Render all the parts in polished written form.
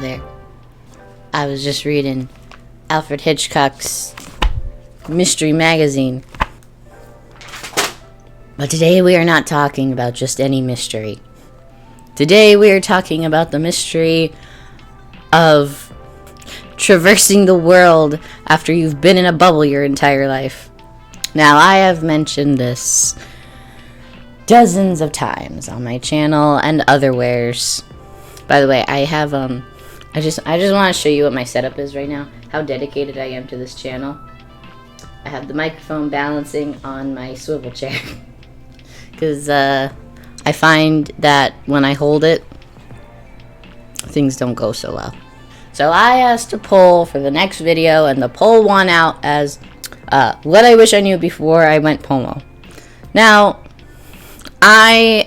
there. I was just reading Alfred Hitchcock's mystery magazine. But today we are not talking about just any mystery. Today we are talking about the mystery of traversing the world after you've been in a bubble your entire life. Now, I have mentioned this dozens of times on my channel and otherwheres. By the way, I have I just want to show you what my setup is right now, how dedicated I am to this channel. I have the microphone balancing on my swivel chair because I find that when I hold it, things don't go so well. So I asked a poll for the next video, and the poll won out as what I wish I knew before I went POMO. Now, I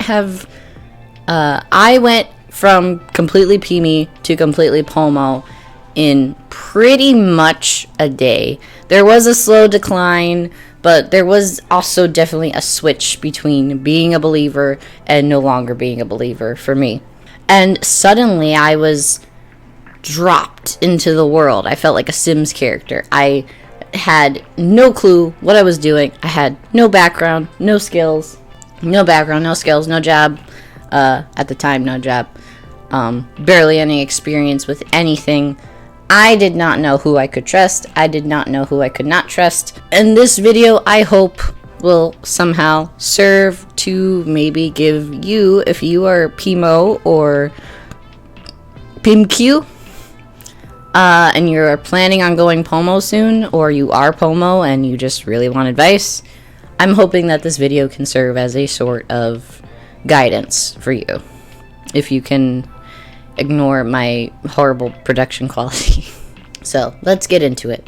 went from completely PME to completely POMO in pretty much a day. There was a slow decline, but there was also definitely a switch between being a believer and no longer being a believer for me. And suddenly I was dropped into the world. I felt like a Sims character. I had no clue what I was doing. I had no background, no skills. No background, no skills, no job. At the time, no job. Barely any experience with anything. I did not know who I could trust. I did not know who I could not trust. And this video, I hope, will somehow serve to maybe give you, if you are PMO or PMQ, and you're planning on going POMO soon, or you are POMO and you just really want advice, I'm hoping that this video can serve as a sort of guidance for you, if you can ignore my horrible production quality. So let's get into it.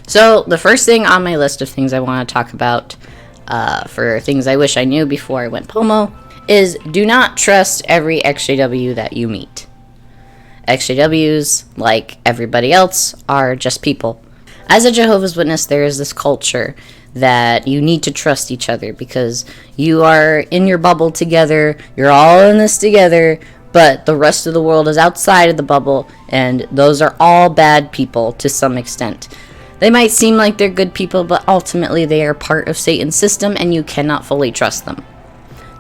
So the first thing on my list of things I want to talk about for things I wish I knew before I went POMO is do not trust every exjw that you meet. XJWs, like everybody else, are just people. As a Jehovah's Witness, there is this culture that you need to trust each other because you are in your bubble together, you're all in this together, but the rest of the world is outside of the bubble, and those are all bad people to some extent. They might seem like they're good people, but ultimately they are part of Satan's system, and you cannot fully trust them.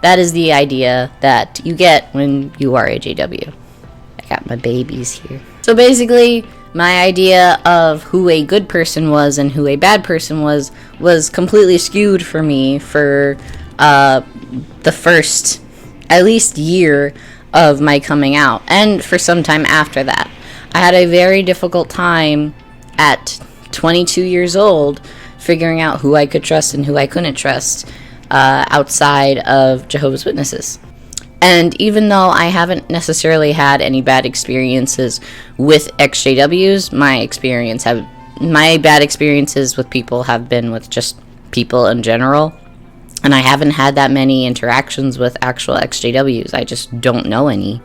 That is the idea that you get when you are a JW. I got my babies here. So basically, my idea of who a good person was and who a bad person was completely skewed for me for the first, at least, year of my coming out, and for some time after that. I had a very difficult time at 22 years old figuring out who I could trust and who I couldn't trust outside of Jehovah's Witnesses. And even though I haven't necessarily had any bad experiences with XJWs, my bad experiences with people have been with just people in general. And I haven't had that many interactions with actual XJWs. I just don't know any.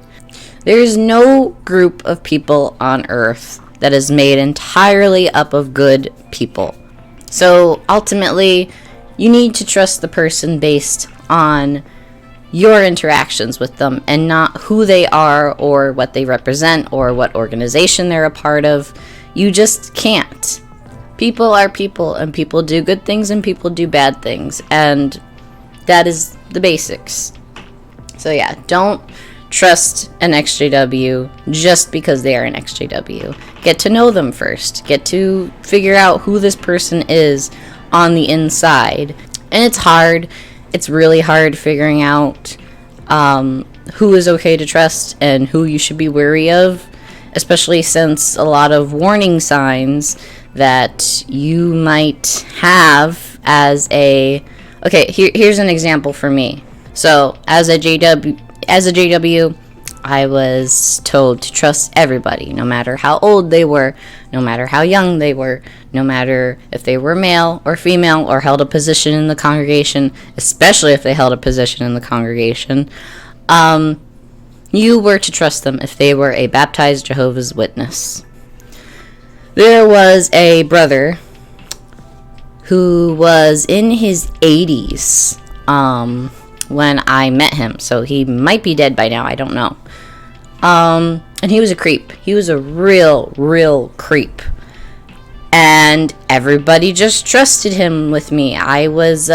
There is no group of people on Earth that is made entirely up of good people. So ultimately, you need to trust the person based on your interactions with them and not who they are or what they represent or what organization they're a part of. You just can't. People are people, and people do good things and people do bad things, and that is the basics. So yeah, don't trust an XJW just because they are an XJW. Get to know them first. Get to figure out who this person is on the inside. And it's hard. It's really hard figuring out who is okay to trust and who you should be wary of, especially since a lot of warning signs that you might have as a... Okay, here's an example for me. So, as a JW, I was told to trust everybody, no matter how old they were, no matter how young they were, no matter if they were male or female or held a position in the congregation, especially if they held a position in the congregation. You were to trust them if they were a baptized Jehovah's Witness. There was a brother who was in his 80s when I met him, so he might be dead by now, I don't know. And he was a creep. He was a real creep. And everybody just trusted him with me. I was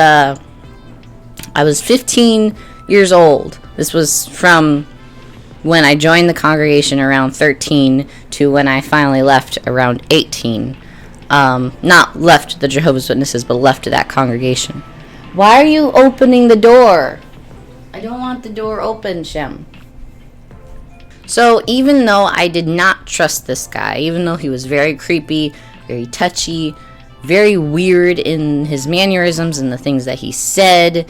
15 years old. This was from when I joined the congregation around 13 to when I finally left around 18. Not left the Jehovah's Witnesses, but left that congregation. Why are you opening the door? I don't want the door open, Shem. So even though I did not trust this guy, even though he was very creepy, very touchy, very weird in his mannerisms and the things that he said,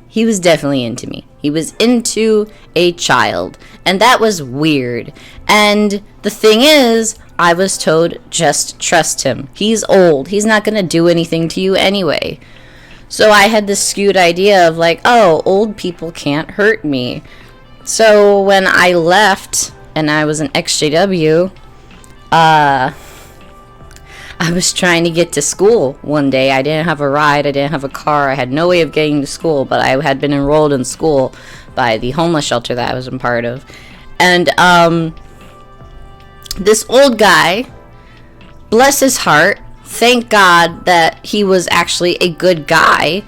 he was definitely into me. He was into a child, and that was weird. And the thing is, I was told, just trust him. He's old. He's not going to do anything to you anyway. So I had this skewed idea of like, oh, old people can't hurt me. So when I left and I was an exjw, I was trying to get to school one day. I didn't have a ride. I didn't have a car. I had no way of getting to school, but I had been enrolled in school by the homeless shelter that I was a part of. And this old guy, bless his heart, thank God that he was actually a good guy.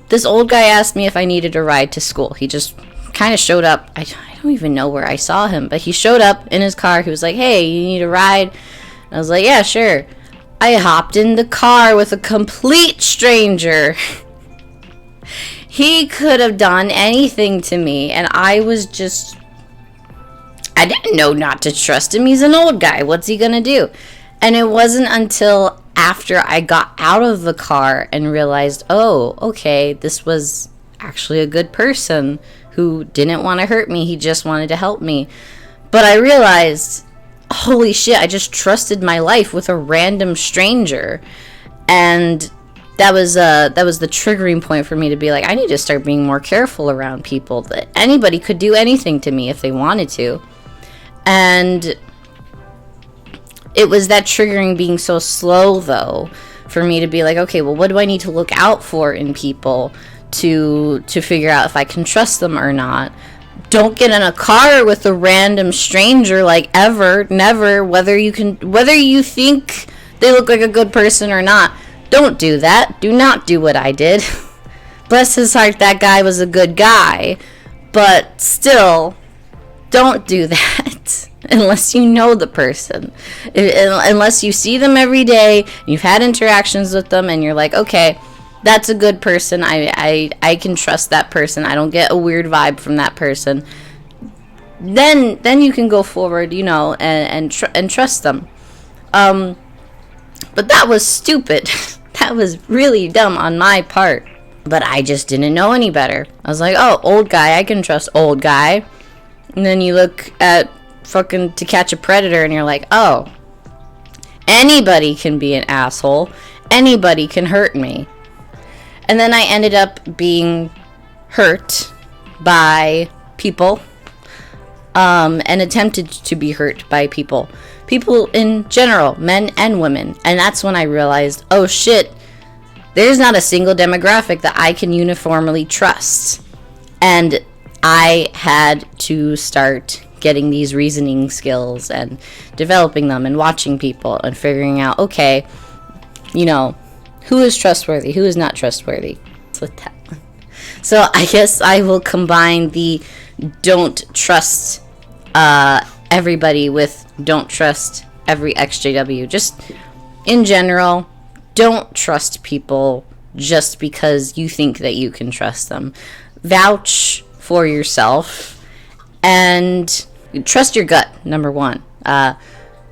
This old guy asked me if I needed a ride to school. He just kind of showed up. I don't even know where I saw him, but he showed up in his car. He was like, hey, you need a ride? And I was like, yeah, sure. I hopped in the car with a complete stranger. He could have done anything to me, and I didn't know not to trust him. He's an old guy. What's he gonna do? And it wasn't until after I got out of the car and realized, oh, okay, this was actually a good person who didn't want to hurt me. He just wanted to help me. But I realized, holy shit, I just trusted my life with a random stranger. And that was the triggering point for me to be like, I need to start being more careful around people. That anybody could do anything to me if they wanted to. And it was that triggering being so slow, though, for me to be like, okay, well, what do I need to look out for in people to figure out if I can trust them or not? Don't get in a car with a random stranger, like, ever, never, whether you think they look like a good person or not. Don't do that. Do not do what I did. Bless his heart, that guy was a good guy, but still, don't do that unless you know the person. Unless you see them every day, you've had interactions with them, and you're like, okay, that's a good person. I can trust that person. I don't get a weird vibe from that person. Then you can go forward, and trust them. But that was stupid. That was really dumb on my part. But I just didn't know any better. I was like, oh, old guy, I can trust old guy. And then you look at fucking To Catch a Predator and you're like, oh, anybody can be an asshole. Anybody can hurt me. And then I ended up being hurt by people, and attempted to be hurt by people. People in general, men and women. And that's when I realized, oh shit, there's not a single demographic that I can uniformly trust. And I had to start getting these reasoning skills and developing them and watching people and figuring out, okay, who is trustworthy, who is not trustworthy. With that one. So I guess I will combine the don't trust everybody with don't trust every XJW. Just in general, don't trust people just because you think that you can trust them. Vouch for yourself and trust your gut, number one.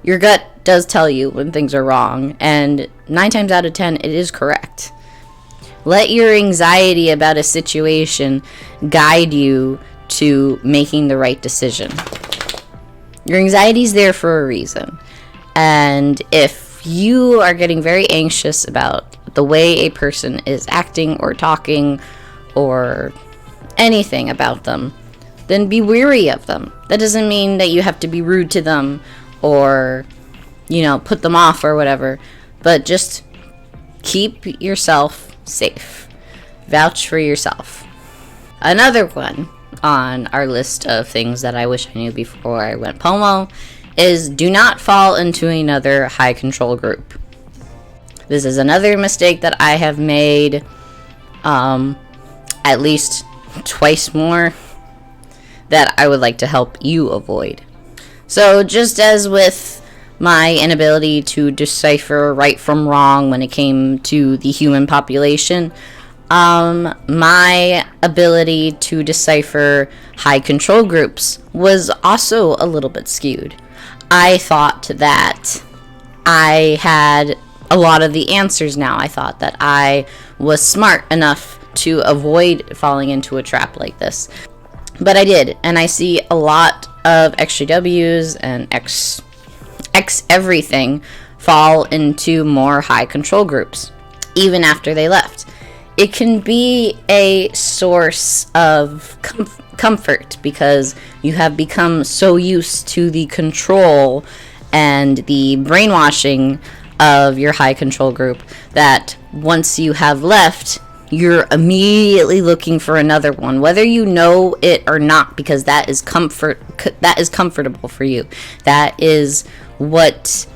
Your gut does tell you when things are wrong, and 9 times out of 10 it is correct. Let your anxiety about a situation guide you to making the right decision. Your anxiety is there for a reason. And if you are getting very anxious about the way a person is acting or talking or anything about them, then be wary of them. That doesn't mean that you have to be rude to them or, put them off or whatever. But just keep yourself safe. Vouch for yourself. Another one on our list of things that I wish I knew before I went POMO is do not fall into another high control group. This is another mistake that I have made at least twice more that I would like to help you avoid. So just as with my inability to decipher right from wrong when it came to the human population, my ability to decipher high control groups was also a little bit skewed. I thought that I had a lot of the answers now. I thought that I was smart enough to avoid falling into a trap like this. But I did, and I see a lot of exjws and X everything fall into more high control groups, even after they left. It can be a source of comfort because you have become so used to the control and the brainwashing of your high control group that once you have left, you're immediately looking for another one, whether you know it or not, because that is comfortable for you. That is what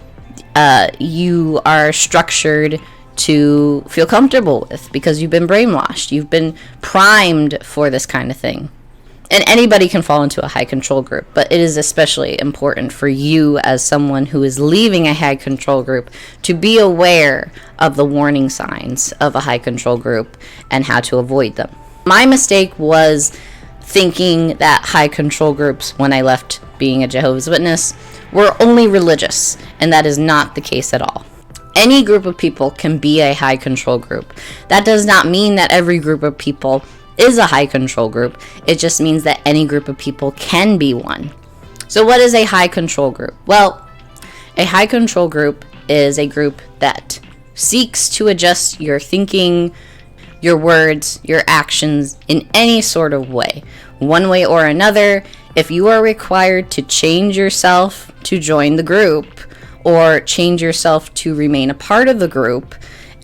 you are structured to feel comfortable with, because you've been brainwashed. You've been primed for this kind of thing. And anybody can fall into a high control group, but it is especially important for you as someone who is leaving a high control group to be aware of the warning signs of a high control group and how to avoid them. My mistake was thinking that high control groups, when I left being a Jehovah's Witness, were only religious, and that is not the case at all. Any group of people can be a high control group. That does not mean that every group of people is a high control group. It just means that any group of people can be one. So what is a high control group? Well, a high control group is a group that seeks to adjust your thinking, your words, your actions in any sort of way. One way or another, if you are required to change yourself to join the group or change yourself to remain a part of the group,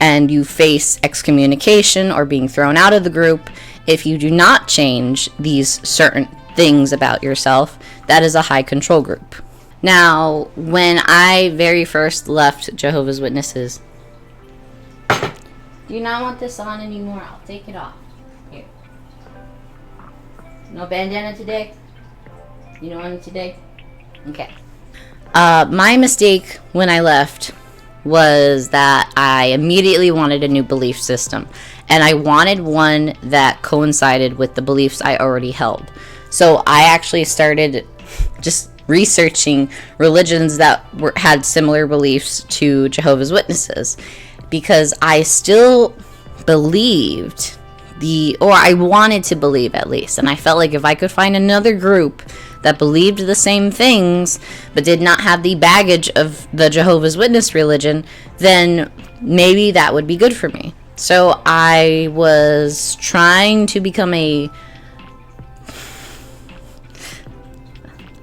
and you face excommunication or being thrown out of the group, if you do not change these certain things about yourself, that is a high control group. Now, when I very first left Jehovah's Witnesses, do you not want this on anymore? I'll take it off. Here. No bandana today? You don't want it today? Okay. My mistake when I left was that I immediately wanted a new belief system, and I wanted one that coincided with the beliefs I already held. So I actually started just researching religions that had similar beliefs to Jehovah's Witnesses, because I still believed or I wanted to believe at least, and I felt like if I could find another group that believed the same things but did not have the baggage of the Jehovah's Witness religion, then maybe that would be good for me. So I was trying to become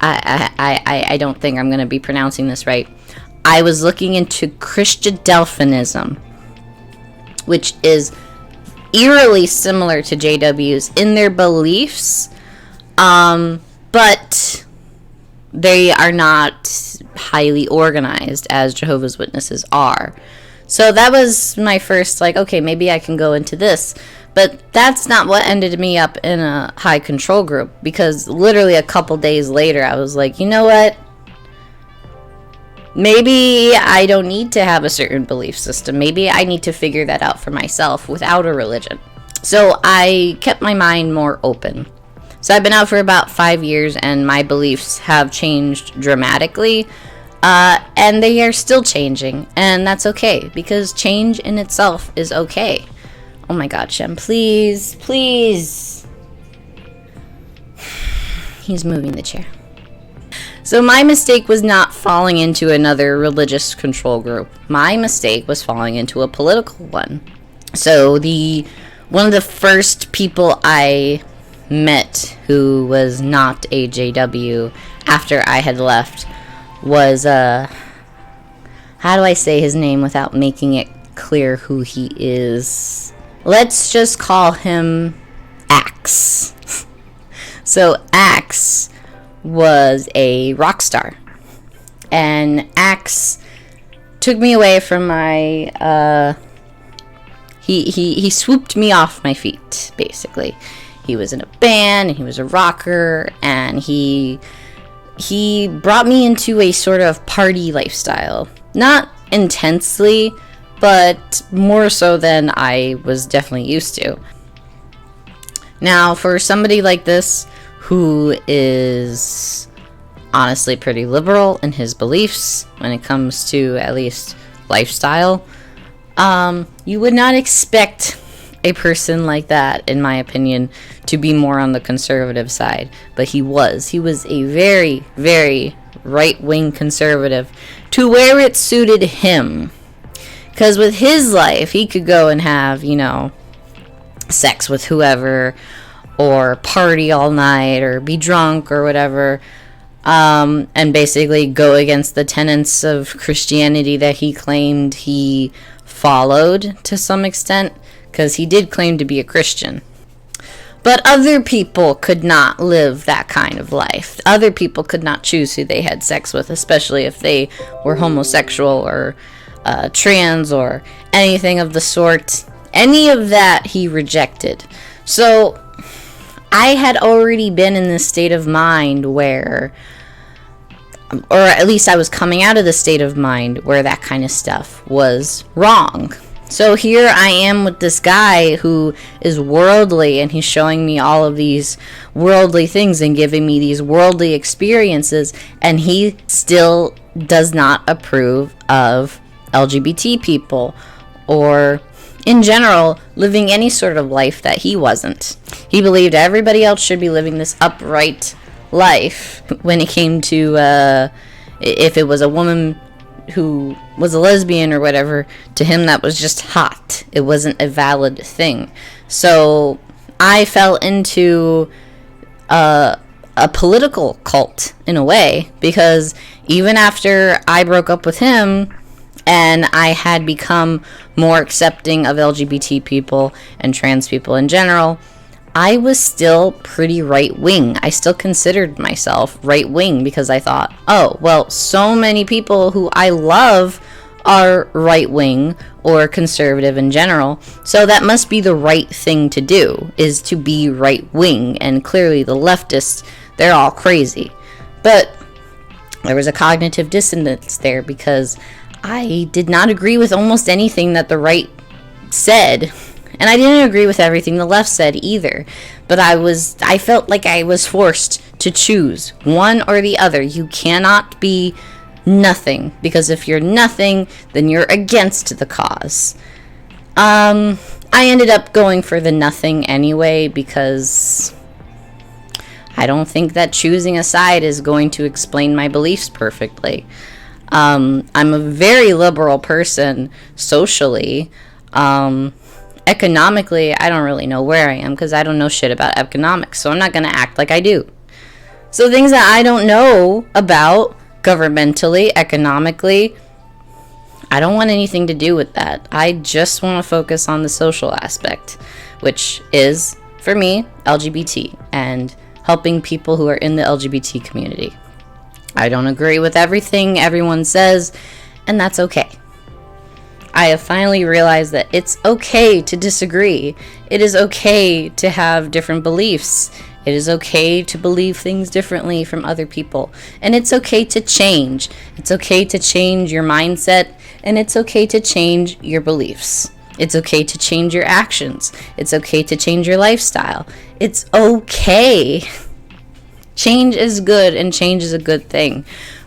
I don't think I'm going to be pronouncing this right. I was looking into Christadelphianism, which is eerily similar to JWs in their beliefs, but they are not highly organized as Jehovah's Witnesses are. So that was my first, okay, maybe I can go into this. But that's not what ended me up in a high control group, because literally a couple days later, I was like, you know what? Maybe I don't need to have a certain belief system. Maybe I need to figure that out for myself without a religion. So I kept my mind more open. So I've been out for about 5 years, and my beliefs have changed dramatically. And they are still changing, and that's okay, because change in itself is okay. Oh my God, Shem, please, please. He's moving the chair. So my mistake was not falling into another religious control group. My mistake was falling into a political one. So one of the first people I met who was not a JW after I had left was, how do I say his name without making it clear who he is? Let's just call him Axe. So Axe was a rock star, and Axe took me away from my he swooped me off my feet, basically. He was in a band, and he was a rocker, and he brought me into a sort of party lifestyle. Not intensely, but more so than I was definitely used to. Now, for somebody like this who is honestly pretty liberal in his beliefs when it comes to at least lifestyle, you would not expect a person like that, in my opinion, to be more on the conservative side. But he was. He was a very, very right-wing conservative to where it suited him. Because with his life, he could go and have, sex with whoever, or party all night, or be drunk, or whatever, and basically go against the tenets of Christianity that he claimed he followed to some extent, because he did claim to be a Christian. But other people could not live that kind of life. Other people could not choose who they had sex with, especially if they were homosexual or trans or anything of the sort. Any of that he rejected. So I had already been in this state of mind where, or at least I was coming out of the state of mind where that kind of stuff was wrong. So here I am with this guy who is worldly, and he's showing me all of these worldly things and giving me these worldly experiences, and he still does not approve of LGBT people, or in general, living any sort of life that he wasn't. He believed everybody else should be living this upright life. When it came to if it was a woman who was a lesbian or whatever, to him that was just hot. It wasn't a valid thing. So I fell into a political cult in a way, because even after I broke up with him and I had become more accepting of LGBT people and trans people in general, I was still pretty right-wing. I still considered myself right-wing, because I thought, oh, well, so many people who I love are right-wing or conservative in general, so that must be the right thing to do, is to be right-wing. And clearly the leftists, they're all crazy. But there was a cognitive dissonance there, because I did not agree with almost anything that the right said. And I didn't agree with everything the left said either. But I felt like I was forced to choose one or the other. You cannot be nothing, because if you're nothing, then you're against the cause. I ended up going for the nothing anyway, because I don't think that choosing a side is going to explain my beliefs perfectly. I'm a very liberal person socially. Economically, I don't really know where I am, because I don't know shit about economics, so I'm not going to act like I do. So things that I don't know about governmentally, economically, I don't want anything to do with that. I just want to focus on the social aspect, which is, for me, LGBT, and helping people who are in the LGBT community. I don't agree with everything everyone says, and that's okay. I have finally realized that it's okay to disagree. It is okay to have different beliefs. It is okay to believe things differently from other people. And it's okay to change. It's okay to change your mindset, and it's okay to change your beliefs. It's okay to change your actions. It's okay to change your lifestyle. It's okay. Change is good, and change is a good thing.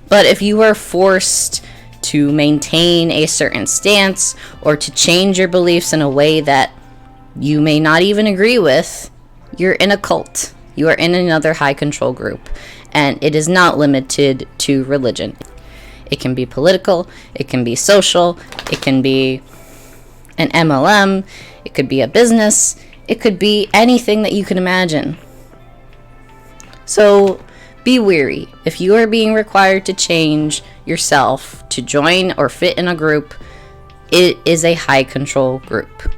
But if you are forced to maintain a certain stance, or to change your beliefs in a way that you may not even agree with, you're in a cult. You are in another high control group. And it is not limited to religion. It can be political, it can be social, it can be an MLM, it could be a business, it could be anything that you can imagine. So be wary. If you are being required to change yourself to join or fit in a group, it is a high control group.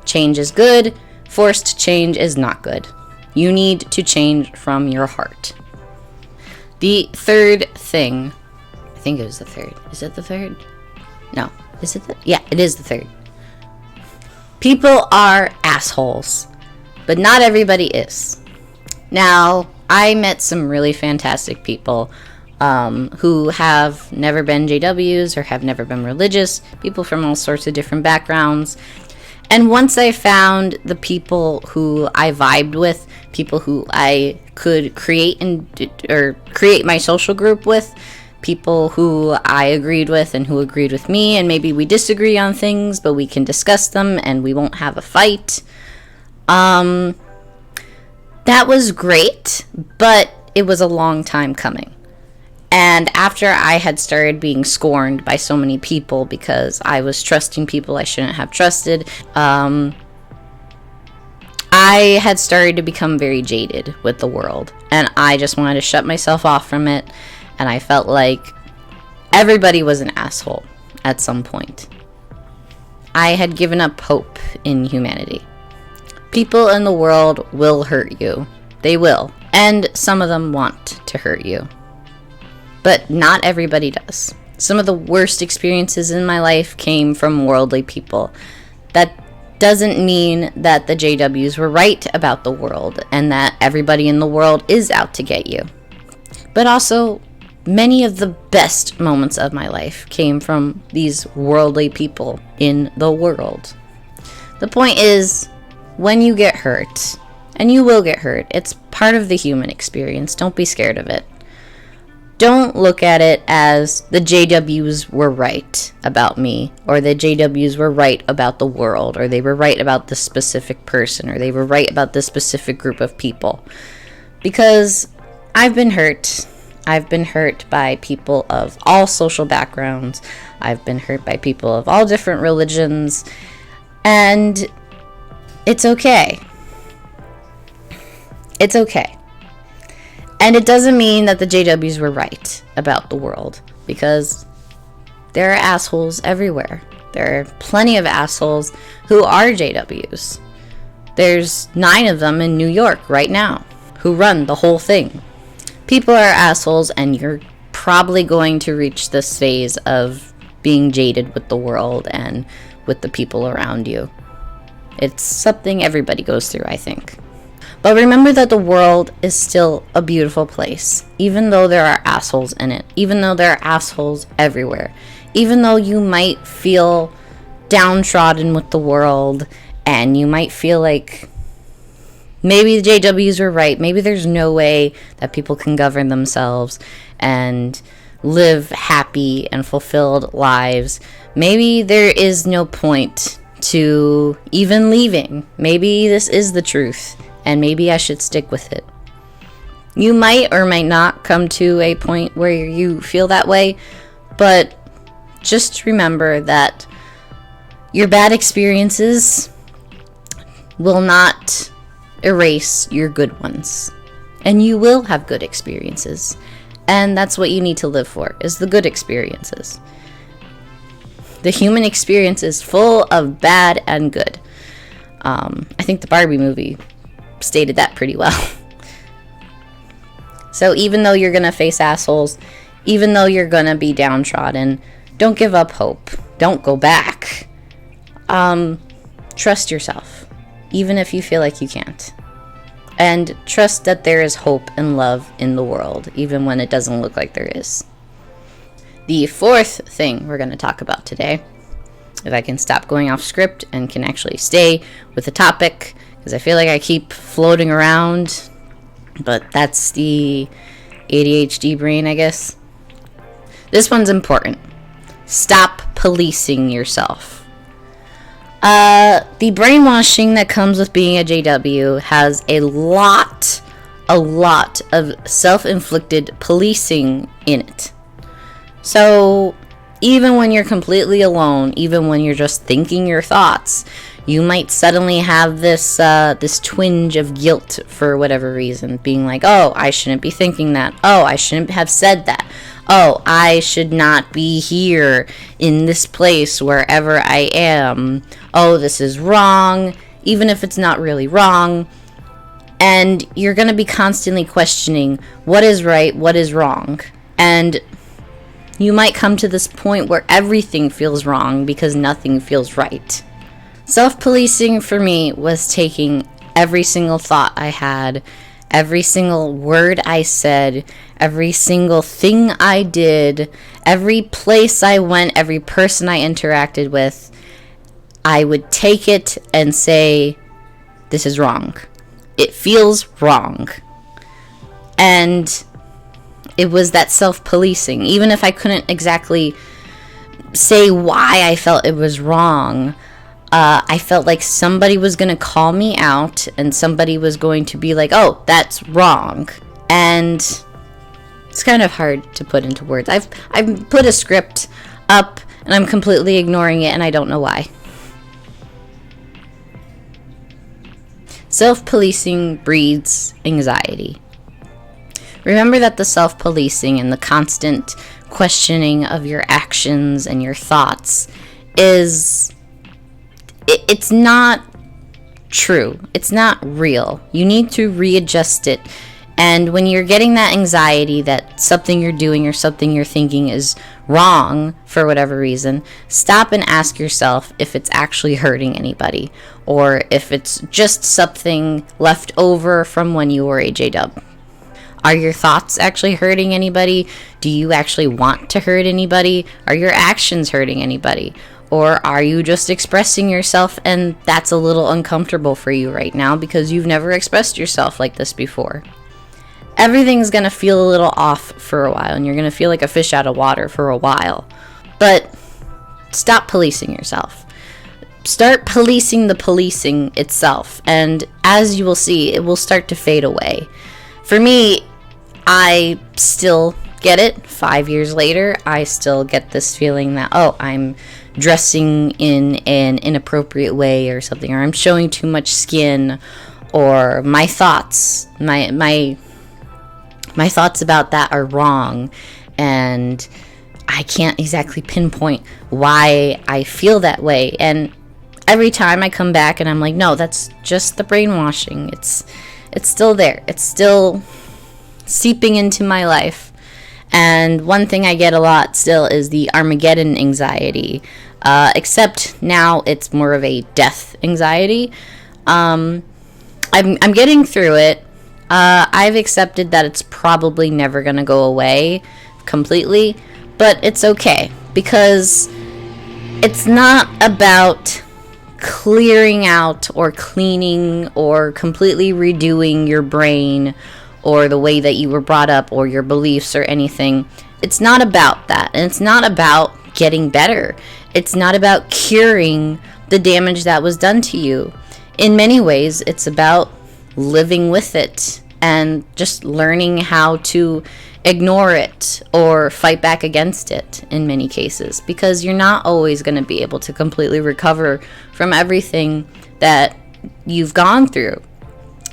Change is good. Forced change is not good. You need to change from your heart. The third thing, I think it was the third. Is it the third? No. Is it yeah, it is the third. People are assholes, but not everybody is. Now, I met some really fantastic people who have never been JWs or have never been religious, people from all sorts of different backgrounds. And once I found the people who I vibed with, people who I could create my social group with, people who I agreed with and who agreed with me, and maybe we disagree on things, but we can discuss them and we won't have a fight. That was great, but it was a long time coming. And after I had started being scorned by so many people because I was trusting people I shouldn't have trusted, I had started to become very jaded with the world. And I just wanted to shut myself off from it. And I felt like everybody was an asshole at some point. I had given up hope in humanity. People in the world will hurt you. They will. And some of them want to hurt you. But not everybody does. Some of the worst experiences in my life came from worldly people. That doesn't mean that the JWs were right about the world and that everybody in the world is out to get you. But also, many of the best moments of my life came from these worldly people in the world. The point is, when you get hurt, and you will get hurt, it's part of the human experience. Don't be scared of it. Don't look at it as the JWs were right about me, or the JWs were right about the world, or they were right about this specific person, or they were right about this specific group of people. Because I've been hurt. I've been hurt by people of all social backgrounds. I've been hurt by people of all different religions. And it's okay. It's okay. And it doesn't mean that the JWs were right about the world, because there are assholes everywhere. There are plenty of assholes who are JWs. There's 9 of them in New York right now who run the whole thing. People are assholes, and you're probably going to reach this phase of being jaded with the world and with the people around you. It's something everybody goes through, I think. But remember that the world is still a beautiful place, even though there are assholes in it, even though there are assholes everywhere, even though you might feel downtrodden with the world, and you might feel like maybe the JWs were right, maybe there's no way that people can govern themselves and live happy and fulfilled lives. Maybe there is no point to even leaving. Maybe this is the truth, and maybe I should stick with it. You might or might not come to a point where you feel that way, but just remember that your bad experiences will not erase your good ones. And you will have good experiences. And that's what you need to live for, is the good experiences. The human experience is full of bad and good. I think the Barbie movie stated that pretty well. So even though you're going to face assholes, even though you're going to be downtrodden, don't give up hope. Don't go back. Trust yourself, even if you feel like you can't. And trust that there is hope and love in the world, even when it doesn't look like there is. The fourth thing we're going to talk about today, if I can stop going off script and can actually stay with the topic, because I feel like I keep floating around, but that's the ADHD brain, I guess. This one's important. Stop policing yourself. The brainwashing that comes with being a JW has a lot of self-inflicted policing in it. So even when you're completely alone, even when you're just thinking your thoughts, you might suddenly have this twinge of guilt for whatever reason, being like, oh, I shouldn't be thinking that. Oh, I shouldn't have said that. Oh, I should not be here in this place wherever I am. Oh, this is wrong, even if it's not really wrong. And you're going to be constantly questioning what is right, what is wrong. And you might come to this point where everything feels wrong because nothing feels right. Self-policing for me was taking every single thought I had, every single word I said, every single thing I did, every place I went, every person I interacted with. I would take it and say, this is wrong. It feels wrong. And it was that self-policing. Even if I couldn't exactly say why I felt it was wrong, I felt like somebody was going to call me out and somebody was going to be like, oh, that's wrong. And it's kind of hard to put into words. I've put a script up and I'm completely ignoring it and I don't know why. Self-policing breeds anxiety. Remember that the self-policing and the constant questioning of your actions and your thoughts it's not true. It's not real. You need to readjust it. And when you're getting that anxiety that something you're doing or something you're thinking is wrong for whatever reason, stop and ask yourself if it's actually hurting anybody or if it's just something left over from when you were AJW. Are your thoughts actually hurting anybody? Do you actually want to hurt anybody? Are your actions hurting anybody? Or are you just expressing yourself and that's a little uncomfortable for you right now because you've never expressed yourself like this before? Everything's going to feel a little off for a while and you're going to feel like a fish out of water for a while. But stop policing yourself. Start policing the policing itself. And as you will see, it will start to fade away. For me, I still get it. 5 years later, I still get this feeling that, oh, I'm dressing in an inappropriate way or something, or I'm showing too much skin, or my thoughts, my thoughts about that are wrong, and I can't exactly pinpoint why I feel that way. And every time I come back and I'm like, no, that's just the brainwashing. It's still there. It's still seeping into my life. And one thing I get a lot still is the Armageddon anxiety, except now it's more of a death anxiety. I'm getting through it. I've accepted that it's probably never going to go away completely, but it's okay because it's not about clearing out or cleaning or completely redoing your brain or the way that you were brought up or your beliefs or anything. It's not about that. And it's not about getting better. It's not about curing the damage that was done to you. In many ways, it's about living with it and just learning how to ignore it or fight back against it in many cases, because you're not always going to be able to completely recover from everything that you've gone through,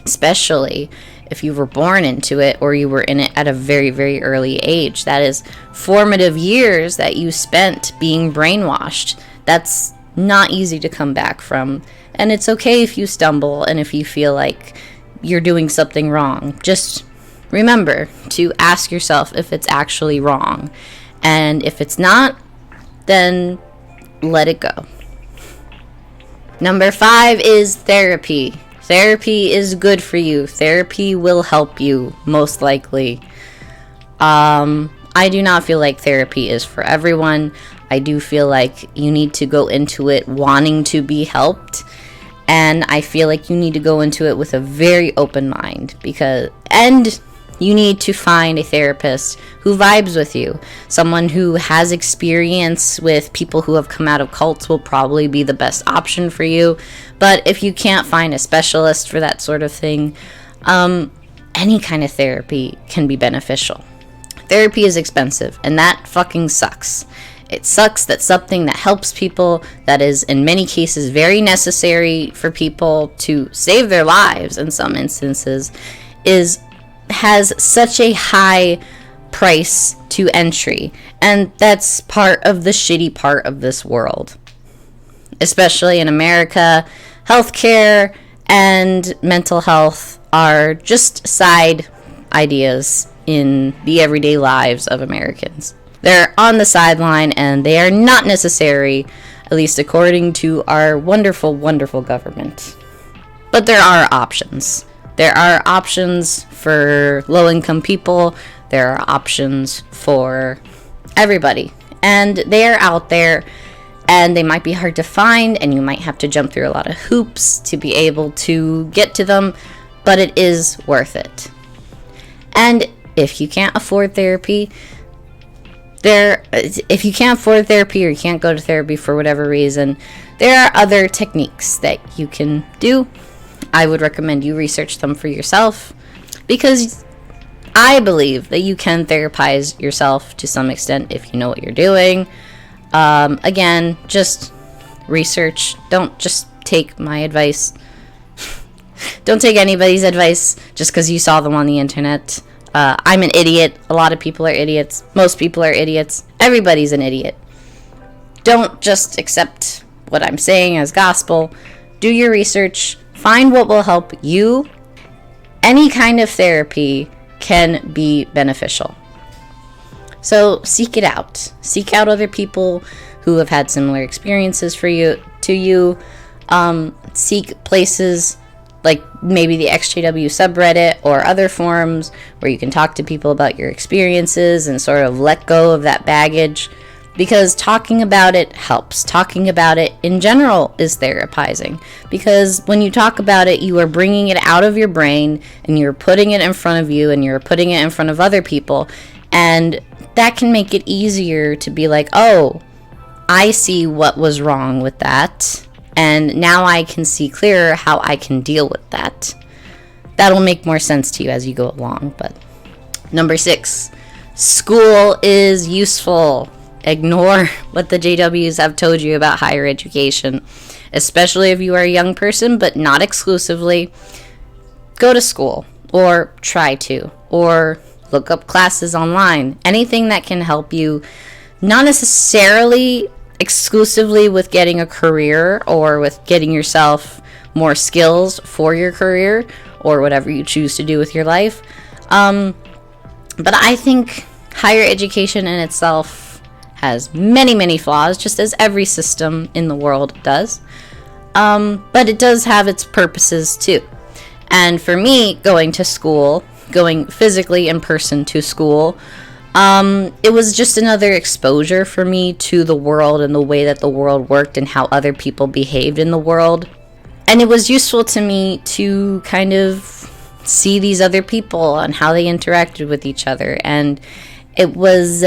especially if you were born into it or you were in it at a very, very early age. That is formative years that you spent being brainwashed. That's not easy to come back from. And it's okay if you stumble and if you feel like you're doing something wrong. Just remember to ask yourself if it's actually wrong. And if it's not, then let it go. Number 5 is therapy. Therapy is good for you. Therapy will help you, most likely. I do not feel like therapy is for everyone. I do feel like you need to go into it wanting to be helped. And I feel like you need to go into it with a very open mind, and you need to find a therapist who vibes with you. Someone who has experience with people who have come out of cults will probably be the best option for you. But if you can't find a specialist for that sort of thing, any kind of therapy can be beneficial. Therapy is expensive, and that fucking sucks. It sucks that something that helps people, that is in many cases very necessary for people to save their lives in some instances, has such a high price to entry. And that's part of the shitty part of this world. Especially in America, healthcare and mental health are just side ideas in the everyday lives of Americans. They're on the sideline and they are not necessary, at least according to our wonderful, wonderful government. But there are options. There are options for low-income people. There are options for everybody. And they are out there, and they might be hard to find, and you might have to jump through a lot of hoops to be able to get to them, but it is worth it. And if you can't afford therapy, if you can't afford therapy or you can't go to therapy for whatever reason, there are other techniques that you can do. I would recommend you research them for yourself, because I believe that you can therapize yourself to some extent if you know what you're doing. Again, just research. Don't just take my advice. Don't take anybody's advice just because you saw them on the internet. I'm an idiot. A lot of people are idiots. Most people are idiots. Everybody's an idiot. Don't just accept what I'm saying as gospel. Do your research. Find what will help you. Any kind of therapy can be beneficial. So seek it out. Seek out other people who have had similar experiences to you. Seek places like maybe the XJW subreddit or other forums where you can talk to people about your experiences and sort of let go of that baggage, because talking about it helps. Talking about it in general is therapizing, because when you talk about it, you are bringing it out of your brain and you're putting it in front of you and you're putting it in front of other people, and that can make it easier to be like, oh, I see what was wrong with that, and now I can see clearer how I can deal with that. That'll make more sense to you as you go along. But number 6, school is useful. Ignore what the JWs have told you about higher education, especially if you are a young person, but not exclusively. Go to school, or try to, or look up classes online. Anything that can help you, not necessarily exclusively with getting a career or with getting yourself more skills for your career or whatever you choose to do with your life. But I think higher education in itself has many, many flaws, just as every system in the world does. But it does have its purposes too. And for me, going to school, going physically in person to school, it was just another exposure for me to the world and the way that the world worked and how other people behaved in the world. And it was useful to me to kind of see these other people and how they interacted with each other. And it was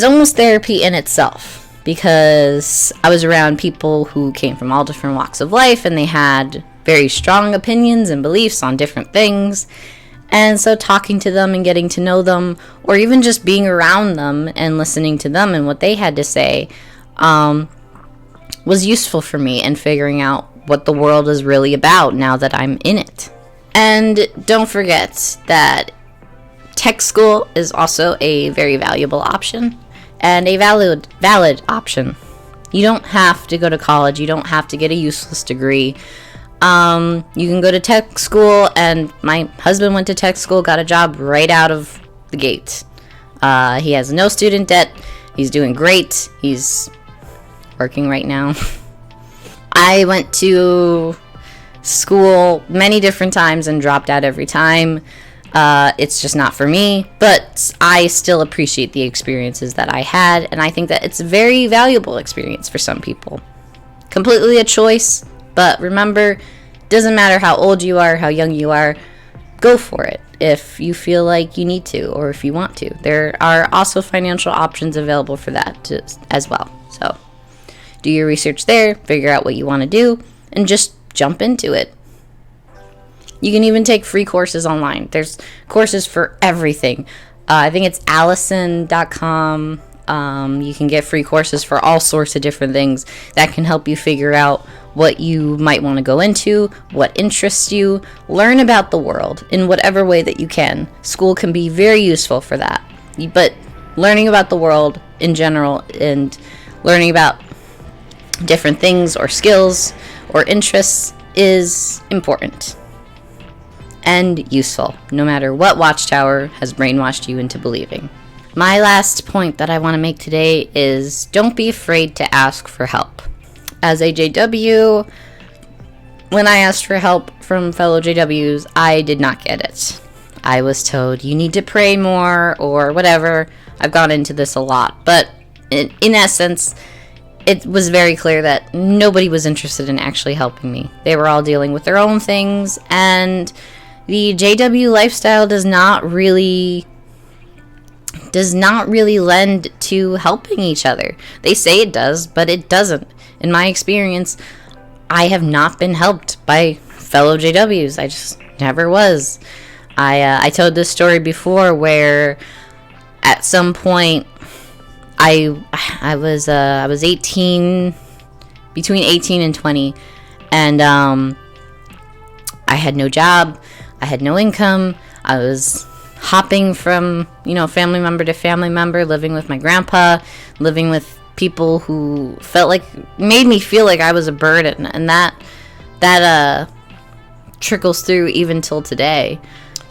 almost therapy in itself, because I was around people who came from all different walks of life and they had very strong opinions and beliefs on different things. And so talking to them and getting to know them, or even just being around them and listening to them and what they had to say, was useful for me in figuring out what the world is really about now that I'm in it. And don't forget that tech school is also a very valuable option and a valid option. You don't have to go to college. You don't have to get a useless degree. You can go to tech school, and my husband went to tech school, got a job right out of the gate. He has no student debt. He's doing great. He's working right now. I went to school many different times and dropped out every time. It's just not for me, but I still appreciate the experiences that I had, and I think that it's a very valuable experience for some people. Completely a choice. But remember, doesn't matter how old you are, how young you are, go for it if you feel like you need to or if you want to. There are also financial options available for that as well. So do your research there, figure out what you want to do, and just jump into it. You can even take free courses online. There's courses for everything. I think it's allison.com. You can get free courses for all sorts of different things that can help you figure out what you might want to go into, what interests you. Learn about the world in whatever way that you can. School can be very useful for that. But learning about the world in general and learning about different things or skills or interests is important and useful, no matter what watchtower has brainwashed you into believing. My last point that I want to make today is don't be afraid to ask for help. As a JW, when I asked for help from fellow JWs, I did not get it. I was told, you need to pray more or whatever. I've gone into this a lot, but in essence, it was very clear that nobody was interested in actually helping me. They were all dealing with their own things, and the JW lifestyle does not really lend to helping each other. They say it does, but it doesn't. In my experience, I have not been helped by fellow JWs. I just never was. I told this story before where at some point I was 18, between 18 and 20, and I had no job, I had no income, I was hopping from, family member to family member, living with my grandpa, living with people who made me feel like I was a burden, and that trickles through even till today.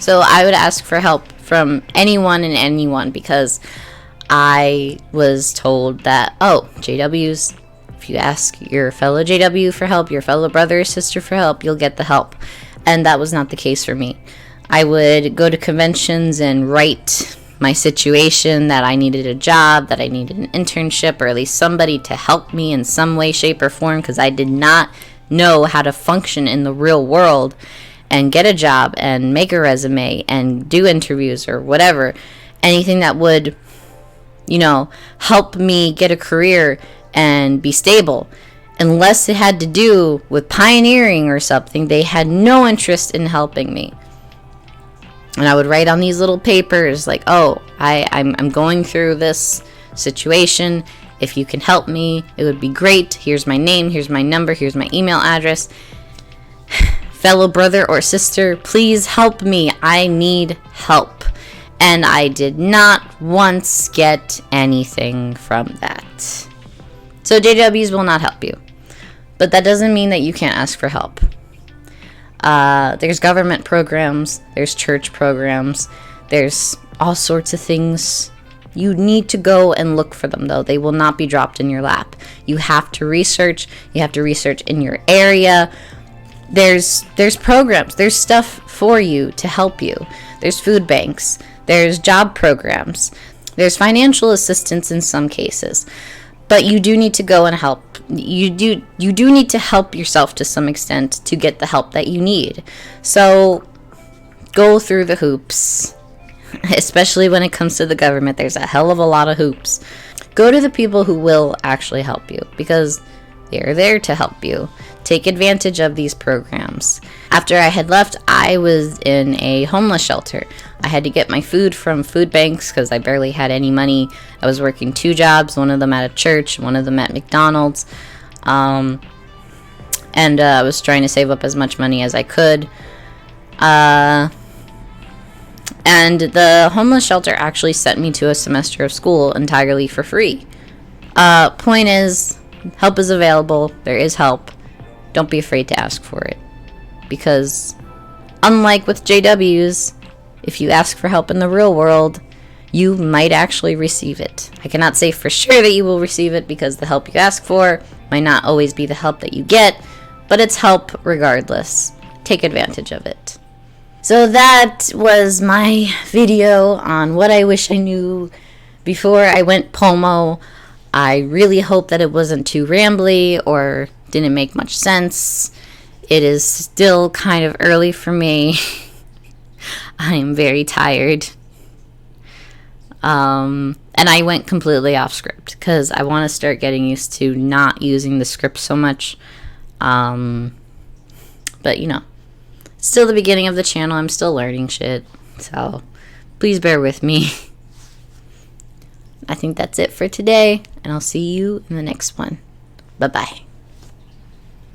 So I would ask for help from anyone because I was told that, JWs, if you ask your fellow JW for help, your fellow brother or sister for help, you'll get the help. And that was not the case for me. I would go to conventions and write my situation, that I needed a job, that I needed an internship, or at least somebody to help me in some way, shape, or form, because I did not know how to function in the real world and get a job and make a resume and do interviews or whatever. Anything that would, help me get a career and be stable. Unless it had to do with pioneering or something, they had no interest in helping me. And I would write on these little papers like, I'm going through this situation. If you can help me, it would be great. Here's my name, here's my number, here's my email address. Fellow brother or sister, please help me. I need help. And I did not once get anything from that. So JWs will not help you. But that doesn't mean that you can't ask for help. There's government programs, there's church programs, there's all sorts of things. You need to go and look for them, though. They will not be dropped in your lap. You have to research. You have to research in your area. There's programs. There's stuff for you to help you. There's food banks. There's job programs. There's financial assistance in some cases. But you do need to go and help. You do need to help yourself to some extent to get the help that you need. So go through the hoops. Especially when it comes to the government, there's a hell of a lot of hoops. Go to the people who will actually help you, because they're there to help you. Take advantage of these programs. After I had left, I was in a homeless shelter. I had to get my food from food banks because I barely had any money. I was working 2 jobs, one of them at a church, one of them at McDonald's. And I was trying to save up as much money as I could. And the homeless shelter actually sent me to a semester of school entirely for free. Point is, help is available. There is help. Don't be afraid to ask for it. Because unlike with JWs, if you ask for help in the real world, you might actually receive it. I cannot say for sure that you will receive it, because the help you ask for might not always be the help that you get, but it's help regardless. Take advantage of it. So that was my video on what I wish I knew before I went POMO. I really hope that it wasn't too rambly or didn't make much sense. It is still kind of early for me. I am very tired. And I went completely off script because I want to start getting used to not using the script so much. But still the beginning of the channel. I'm still learning shit. So please bear with me. I think that's it for today, and I'll see you in the next one. Bye-bye.